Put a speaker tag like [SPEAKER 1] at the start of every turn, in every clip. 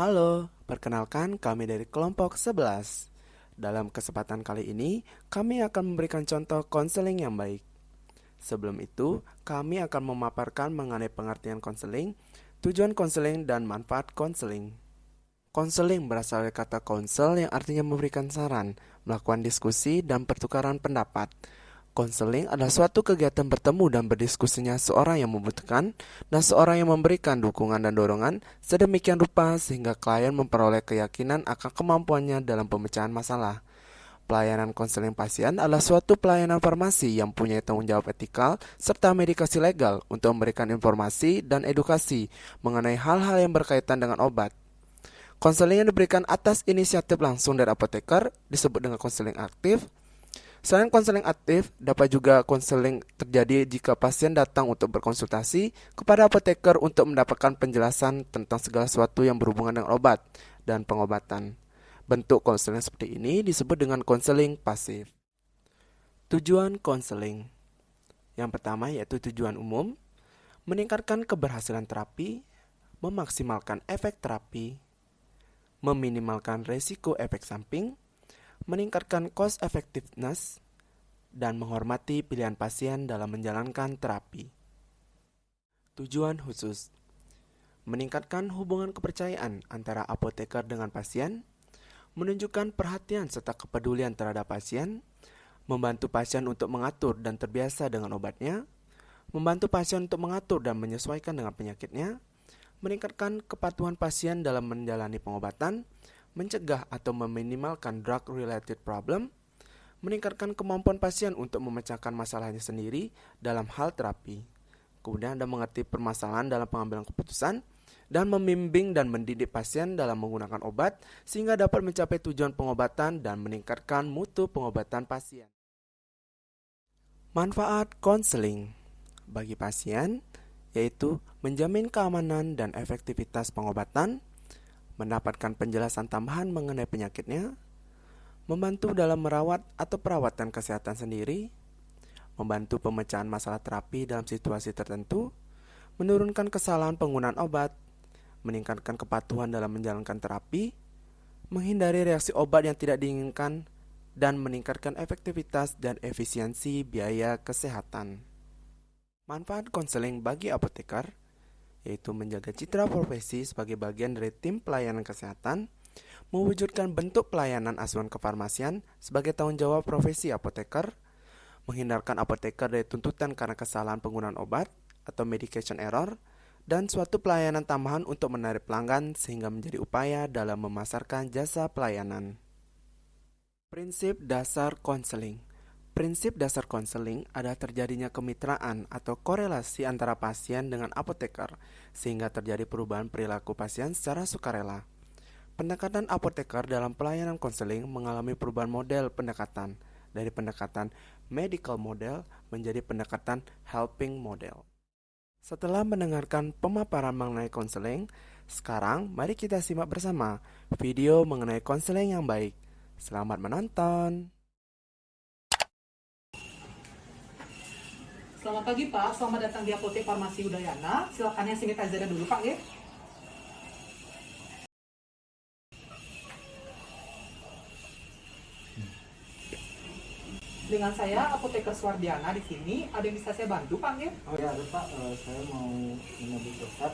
[SPEAKER 1] Halo, perkenalkan kami dari kelompok 11. Dalam kesempatan kali ini, kami akan memberikan contoh konseling yang baik. Sebelum itu, kami akan memaparkan mengenai pengertian konseling, tujuan konseling, dan manfaat konseling. Konseling berasal dari kata konsel yang artinya memberikan saran, melakukan diskusi, dan pertukaran pendapat. Konseling adalah suatu kegiatan bertemu dan berdiskusinya seorang yang membutuhkan dan seorang yang memberikan dukungan dan dorongan sedemikian rupa sehingga klien memperoleh keyakinan akan kemampuannya dalam pemecahan masalah. Pelayanan konseling pasien adalah suatu pelayanan farmasi yang punya tanggung jawab etikal serta medikasi legal untuk memberikan informasi dan edukasi mengenai hal-hal yang berkaitan dengan obat. Konseling yang diberikan atas inisiatif langsung dari apoteker disebut dengan konseling aktif. Selain konseling aktif, dapat juga konseling terjadi jika pasien datang untuk berkonsultasi kepada apoteker untuk mendapatkan penjelasan tentang segala sesuatu yang berhubungan dengan obat dan pengobatan. Bentuk konseling seperti ini disebut dengan konseling pasif. Tujuan konseling. Yang pertama yaitu tujuan umum, meningkatkan keberhasilan terapi, memaksimalkan efek terapi, meminimalkan resiko efek samping, meningkatkan cost effectiveness, dan menghormati pilihan pasien dalam menjalankan terapi. Tujuan khusus: meningkatkan hubungan kepercayaan antara apoteker dengan pasien, menunjukkan perhatian serta kepedulian terhadap pasien, membantu pasien untuk mengatur dan terbiasa dengan obatnya, membantu pasien untuk mengatur dan menyesuaikan dengan penyakitnya, meningkatkan kepatuhan pasien dalam menjalani pengobatan, mencegah atau meminimalkan drug-related problem, meningkatkan kemampuan pasien untuk memecahkan masalahnya sendiri dalam hal terapi. Kemudian Anda mengerti permasalahan dalam pengambilan keputusan, dan membimbing dan mendidik pasien dalam menggunakan obat sehingga dapat mencapai tujuan pengobatan dan meningkatkan mutu pengobatan pasien. Manfaat konseling bagi pasien yaitu menjamin keamanan dan efektivitas pengobatan, mendapatkan penjelasan tambahan mengenai penyakitnya, membantu dalam merawat atau perawatan kesehatan sendiri, membantu pemecahan masalah terapi dalam situasi tertentu, menurunkan kesalahan penggunaan obat, meningkatkan kepatuhan dalam menjalankan terapi, menghindari reaksi obat yang tidak diinginkan, dan meningkatkan efektivitas dan efisiensi biaya kesehatan. Manfaat konseling bagi apoteker yaitu menjaga citra profesi sebagai bagian dari tim pelayanan kesehatan, mewujudkan bentuk pelayanan asuhan kefarmasian sebagai tanggung jawab profesi apoteker, menghindarkan apoteker dari tuntutan karena kesalahan penggunaan obat atau medication error, dan suatu pelayanan tambahan untuk menarik pelanggan sehingga menjadi upaya dalam memasarkan jasa pelayanan. Prinsip dasar konseling. Prinsip dasar konseling adalah terjadinya kemitraan atau korelasi antara pasien dengan apoteker, sehingga terjadi perubahan perilaku pasien secara sukarela. Pendekatan apoteker dalam pelayanan konseling mengalami perubahan model pendekatan, dari pendekatan medical model menjadi pendekatan helping model. Setelah mendengarkan pemaparan mengenai konseling, sekarang mari kita simak bersama video mengenai konseling yang baik. Selamat menonton!
[SPEAKER 2] Selamat pagi Pak, selamat datang di Apotek Farmasi Udayana. Silakan yang sanitizer dulu Pak ya. Dengan saya Apoteker Suwardiana di sini. Ada yang bisa saya bantu Pak ya?
[SPEAKER 3] Oh ya ada Pak, saya mau mengambil resep.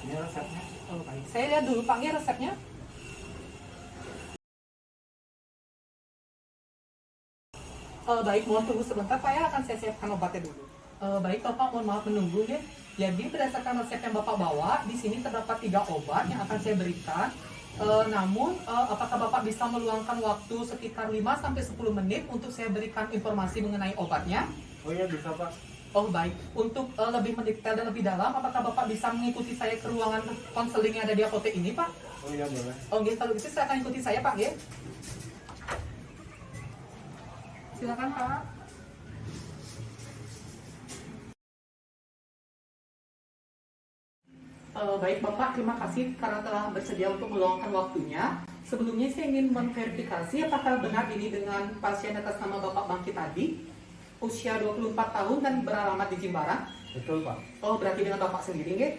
[SPEAKER 3] Ini resepnya.
[SPEAKER 2] Oh baik, saya lihat dulu Pak ya resepnya. Baik, mohon tunggu sebentar Pak ya, akan saya siapkan obatnya dulu. Baik Bapak, mohon maaf menunggu ya. Jadi berdasarkan resep yang Bapak bawa, di sini terdapat 3 obat yang akan saya berikan. Namun, apakah Bapak bisa meluangkan waktu sekitar 5-10 menit untuk saya berikan informasi mengenai obatnya?
[SPEAKER 3] Oh iya bisa Pak.
[SPEAKER 2] Oh baik, untuk lebih mendetail dan lebih dalam, apakah Bapak bisa mengikuti saya ke ruangan konseling yang ada di apotek ini Pak?
[SPEAKER 3] Oh iya boleh.
[SPEAKER 2] Oh gitu, kalau gitu silakan ikuti saya Pak ya. Silakan Pak. Baik Bapak, terima kasih karena telah bersedia untuk meluangkan waktunya. Sebelumnya saya ingin memverifikasi apakah benar ini dengan pasien atas nama Bapak Bangki tadi, usia 24 tahun dan beralamat di Jimbaran.
[SPEAKER 3] Betul Pak.
[SPEAKER 2] Oh berarti dengan Bapak sendiri nggih?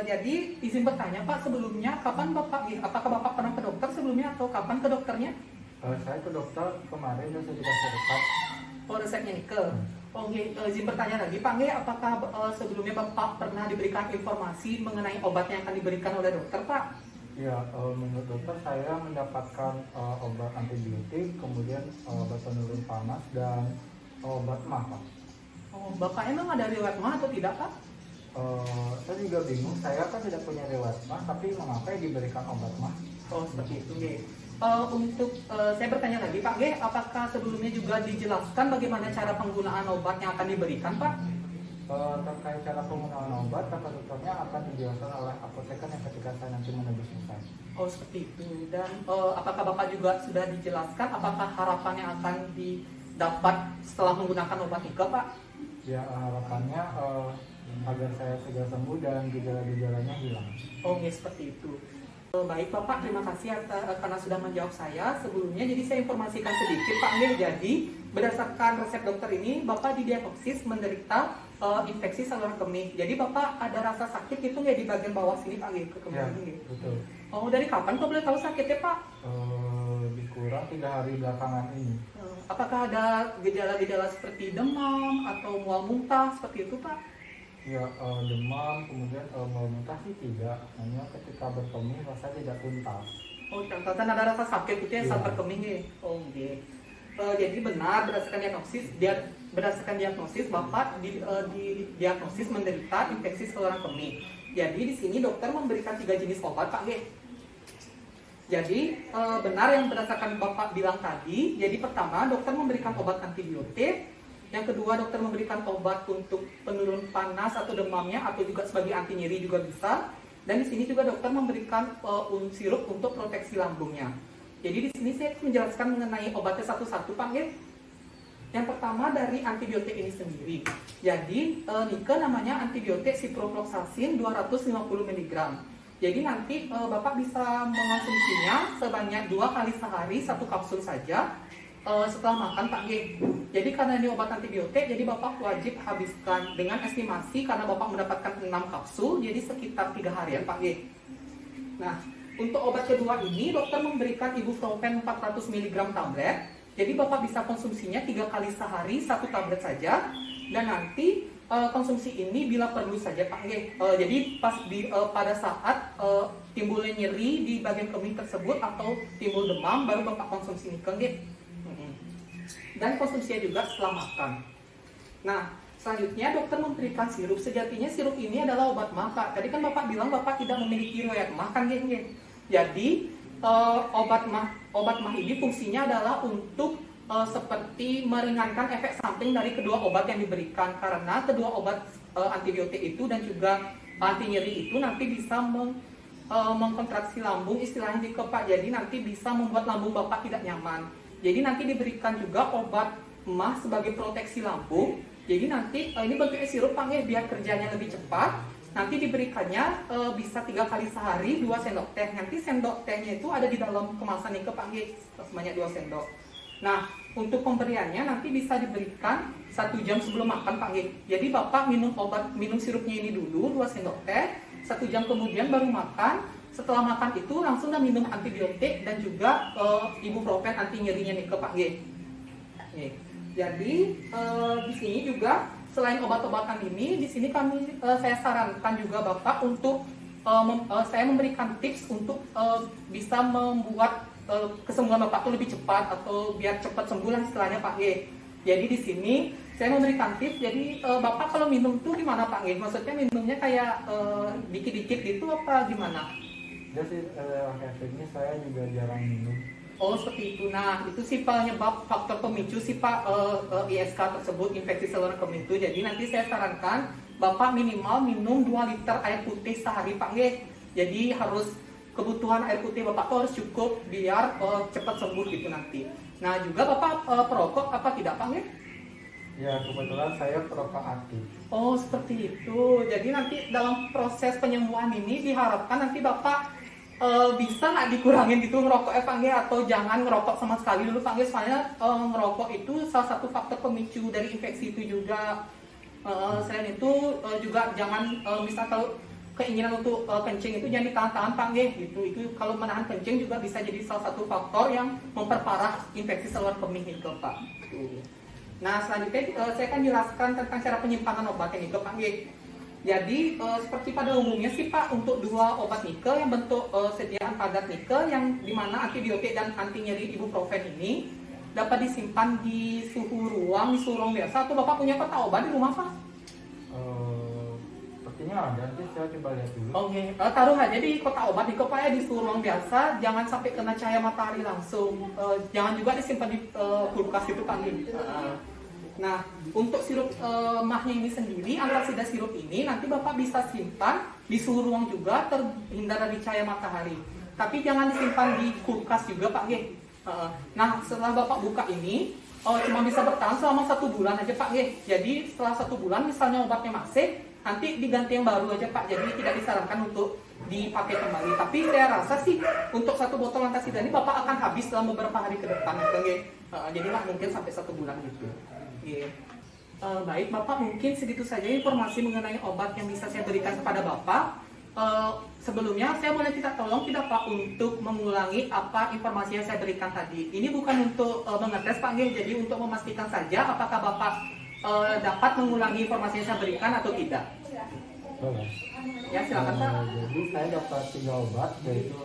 [SPEAKER 2] Jadi izin bertanya Pak, sebelumnya kapan Bapak, apakah Bapak pernah ke dokter sebelumnya atau kapan ke dokternya?
[SPEAKER 3] Saya ke dokter kemarin dan saya dikasih resep.
[SPEAKER 2] Oh, resepnya nih ke. Oke, izin bertanya lagi Pak, apakah sebelumnya Bapak pernah diberikan informasi mengenai obat yang akan diberikan oleh dokter Pak?
[SPEAKER 3] Ya, menurut dokter saya mendapatkan obat antibiotik, kemudian obat penurun panas dan obat mah, Pak.
[SPEAKER 2] Oh, Bapak emang ada riwayat mah atau tidak Pak?
[SPEAKER 3] Saya juga bingung, saya kan tidak punya riwayat mah, tapi mengapa yang diberikan obat mah?
[SPEAKER 2] Oh, seperti itu, G. Saya bertanya lagi Pak, G, apakah sebelumnya juga dijelaskan bagaimana cara penggunaan obat yang akan diberikan Pak?
[SPEAKER 3] Terkait cara penggunaan obat, kata dokternya akan dijelaskan oleh apoteker yang ketika saya nanti menebus selesai.
[SPEAKER 2] Oh, seperti itu. Dan apakah Bapak juga sudah dijelaskan apakah harapan yang akan didapat setelah menggunakan obat itu Pak?
[SPEAKER 3] Ya, harapannya agar saya segera sembuh dan gejala-gejalanya hilang.
[SPEAKER 2] Oh, ya seperti itu. Baik Bapak, terima kasih karena sudah menjawab saya sebelumnya. Jadi saya informasikan sedikit Pak. Jadi berdasarkan resep dokter ini, Bapak didiagnosis menderita infeksi saluran kemih. Jadi Bapak ada rasa sakit itu nggak di bagian bawah sini Pak, ke kemih ini?
[SPEAKER 3] Betul.
[SPEAKER 2] Oh, dari kapan kok boleh tahu sakitnya Pak?
[SPEAKER 3] Dikurang 3 hari belakangan ini.
[SPEAKER 2] Apakah ada gejala-gejala seperti demam atau mual muntah seperti itu Pak?
[SPEAKER 3] Ya, demam, kemudian mual muntah sih tidak, hanya ketika berkemih rasa tidak tuntas.
[SPEAKER 2] Oh, catatan ada rasa sakit itu ya saat berkemih ya? Oh, iya. Jadi benar berdasarkan diagnosis Bapak diagnosis menderita infeksi saluran kemih. Jadi di sini dokter memberikan 3 jenis obat Pak G. Jadi benar yang berdasarkan Bapak bilang tadi. Jadi pertama dokter memberikan obat antibiotik. Yang kedua dokter memberikan obat untuk penurun panas atau demamnya atau juga sebagai anti nyeri juga bisa. Dan di sini juga dokter memberikan sirup untuk proteksi lambungnya. Jadi di sini saya menjelaskan mengenai obatnya satu-satu Pak Git. Yang pertama dari antibiotik ini sendiri. Jadi Nike namanya antibiotik ciprofloxacin 250 mg. Jadi nanti Bapak bisa mengonsumsinya sebanyak 2 kali sehari 1 kapsul saja. Setelah makan Pak G. Jadi karena ini obat antibiotik, jadi Bapak wajib habiskan dengan estimasi karena Bapak mendapatkan 6 kapsul, jadi sekitar 3 harian Pak G. Nah, untuk obat kedua ini dokter memberikan ibuprofen 400 mg tablet. Jadi Bapak bisa konsumsinya 3 kali sehari 1 tablet saja. Dan nanti konsumsi ini bila perlu saja Pak G. Jadi pada saat timbulnya nyeri di bagian kemih tersebut atau timbul demam baru Bapak konsumsi ini G. Dan konsumsinya juga setelah makan. Nah, selanjutnya dokter memberikan sirup. Sejatinya sirup ini adalah obat mah Pak. Tadi kan Bapak bilang Bapak tidak memiliki riwayat mah kan G. Jadi obat mah ini fungsinya adalah untuk seperti meringankan efek samping dari kedua obat yang diberikan. Karena kedua obat antibiotik itu dan juga anti nyeri itu nanti bisa mengkontraksi lambung istilahnya di Pak. Jadi nanti bisa membuat lambung Bapak tidak nyaman. Jadi nanti diberikan juga obat mah sebagai proteksi lambung. Jadi nanti ini bentuknya sirup Pak biar kerjanya lebih cepat. Nanti diberikannya bisa 3 kali sehari 2 sendok teh. Nanti sendok tehnya itu ada di dalam kemasan ini Pak sebanyak 2 sendok. Nah, untuk pemberiannya nanti bisa diberikan 1 jam sebelum makan Pak G. Jadi Bapak minum sirupnya ini dulu 2 sendok teh. 1 jam kemudian baru makan. Setelah makan itu langsung minum antibiotik dan juga ibuprofen anti nyerinya nih ke Pak G. Jadi di sini juga selain obat-obatan ini, di sini saya sarankan juga Bapak untuk saya memberikan tips untuk bisa membuat kesembuhan Bapak itu lebih cepat atau biar cepat sembuh lah istilahnya Pak G. Jadi di sini saya memberikan tips. Jadi Bapak kalau minum tuh gimana Pak G? Maksudnya minumnya kayak dikit-dikit gitu apa gimana?
[SPEAKER 3] Ya sih, efeknya saya juga jarang minum.
[SPEAKER 2] Oh seperti itu. Nah itu sih penyebab faktor pemicu sih Pak ISK tersebut, infeksi saluran kemih itu. Jadi nanti saya sarankan Bapak minimal minum 2 liter air putih sehari Pak G. Jadi harus kebutuhan air putih Bapak tuh harus cukup biar cepat sembuh gitu nanti. Nah juga Bapak perokok apa tidak Pak G?
[SPEAKER 3] Ya kebetulan saya perokok aktif.
[SPEAKER 2] Oh seperti itu. Jadi nanti dalam proses penyembuhan ini diharapkan nanti Bapak bisa nggak dikurangin gitu ngerokok Pak G, atau jangan ngerokok sama sekali dulu Pak G, soalnya ngerokok itu salah satu faktor pemicu dari infeksi itu juga. Selain itu juga jangan misal kalau keinginan untuk kencing itu jangan ditahan-tahan Pak nggih. Itu kalau menahan kencing juga bisa jadi salah satu faktor yang memperparah infeksi saluran kemih itu Pak. Nah selanjutnya saya akan jelaskan tentang cara penyimpanan obat ini ke Pak nggih. Jadi seperti pada umumnya sih Pak, untuk dua obat nikel yang bentuk sediaan padat nikel yang dimana antibiotik dan anti nyeri ibuprofen ini dapat disimpan di suhu ruang biasa. Atau Bapak punya kotak obat di rumah Pak?
[SPEAKER 3] Sepertinya ada, nanti saya coba lihat dulu.
[SPEAKER 2] Oke, taruh aja di kotak obat di ya di suhu ruang biasa, jangan sampai kena cahaya matahari langsung. Jangan juga disimpan di kulkas itu Pak. Nah, untuk sirup mahnya ini sendiri, antasida sirup ini nanti Bapak bisa simpan di suhu ruang juga, terhindar dari cahaya matahari. Tapi jangan disimpan di kulkas juga Pak G. Nah, setelah Bapak buka ini, cuma bisa bertahan selama 1 bulan aja Pak G. Jadi setelah 1 bulan misalnya obatnya masih, nanti diganti yang baru aja Pak. Jadi tidak disarankan untuk dipakai kembali. Tapi saya rasa sih untuk 1 botol antasida ini Bapak akan habis dalam beberapa hari ke depan Pak G. Jadi nggak mungkin sampai 1 bulan gitu. Baik Bapak, mungkin segitu saja informasi mengenai obat yang bisa saya berikan kepada Bapak. Sebelumnya saya boleh tolong tidak Pak untuk mengulangi apa informasi yang saya berikan tadi. Ini bukan untuk mengetes Pak G, jadi untuk memastikan saja apakah Bapak dapat mengulangi informasi yang saya berikan atau tidak.
[SPEAKER 3] Boleh.
[SPEAKER 2] Ya silakan Pak.
[SPEAKER 3] Jadi saya dapat 3 obat, yaitu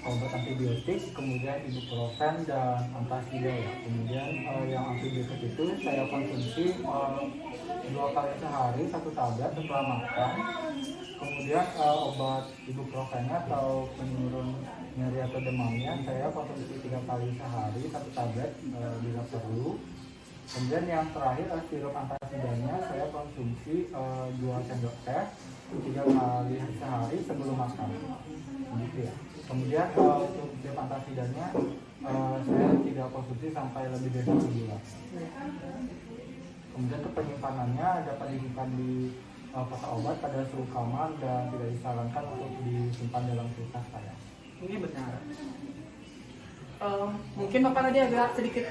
[SPEAKER 3] obat antibiotik, kemudian ibuprofen dan antasida ya. Kemudian yang antibiotik itu saya konsumsi 2 kali sehari 1 tablet setelah makan. Kemudian obat ibuprofennya atau penurun nyeri atau demamnya saya konsumsi 3 kali sehari 1 tablet bila perlu. Kemudian yang terakhir sirup antasidanya saya konsumsi 2 sendok teh 3 kali sehari sebelum makan. Begitu ya. Kemudian untuk sirup antasidanya saya tidak konsumsi sampai lebih dari 1 bulan. Kemudian untuk penyimpanannya dapat disimpan di kotak obat pada suhu kamar dan tidak disarankan untuk disimpan dalam kulkas saya.
[SPEAKER 2] Ini benar. Mungkin Bapak tadi agak sedikit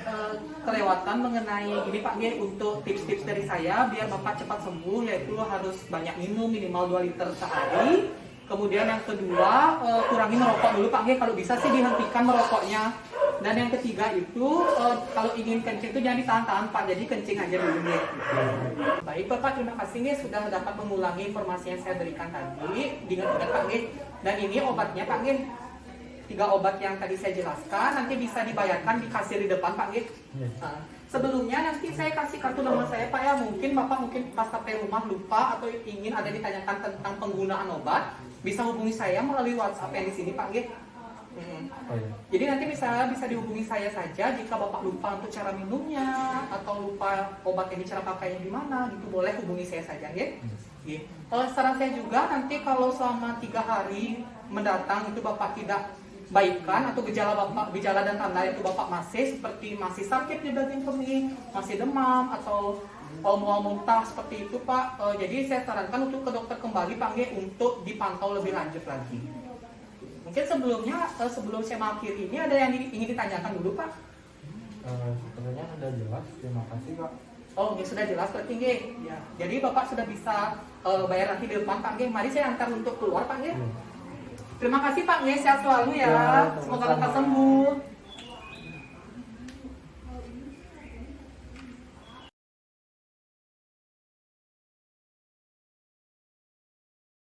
[SPEAKER 2] kelewatan mengenai ini Pak G, untuk tips-tips dari saya biar Bapak cepat sembuh, yaitu harus banyak minum minimal 2 liter sehari. Kemudian yang kedua, kurangi merokok dulu Pak G, kalau bisa sih dihentikan merokoknya. Dan yang ketiga itu kalau ingin kencing itu jangan ditahan-tahan Pak, jadi kencing aja dulu nih. Baik Bapak, terima kasih nih sudah dapat mengulangi informasi yang saya berikan tadi. Diingat-ingat Pak G. Dan ini obatnya Pak G. 3 obat yang tadi saya jelaskan nanti bisa dibayarkan di kasir di depan Pak G. Sebelumnya nanti saya kasih kartu nomor saya Pak ya. Mungkin Bapak pas sampai rumah lupa atau ingin ada ditanyakan tentang penggunaan obat, bisa hubungi saya melalui WhatsApp yang di sini Pak G. Jadi nanti bisa dihubungi saya saja jika Bapak lupa untuk cara minumnya atau lupa obat ini cara pakainya di mana, gitu boleh hubungi saya saja ya. Saran saya juga nanti kalau selama 3 hari mendatang itu Bapak tidak baikan atau gejala dan tanda itu Bapak masih seperti masih sakit di bagian kemih, masih demam atau mual muntah seperti itu Pak, jadi saya sarankan untuk ke dokter kembali Pak G untuk dipantau lebih lanjut lagi. Mungkin sebelum saya mengakhiri ini ada yang ingin ditanyakan dulu Pak?
[SPEAKER 3] Sebenarnya sudah jelas, terima kasih Pak.
[SPEAKER 2] Oh, ya sudah jelas berarti G. Ya. Jadi Bapak sudah bisa bayar nanti di depan Pak G. Mari saya antar untuk keluar Pak G. Terima kasih Pak G, sehat selalu ya. Semoga Bapak sembuh.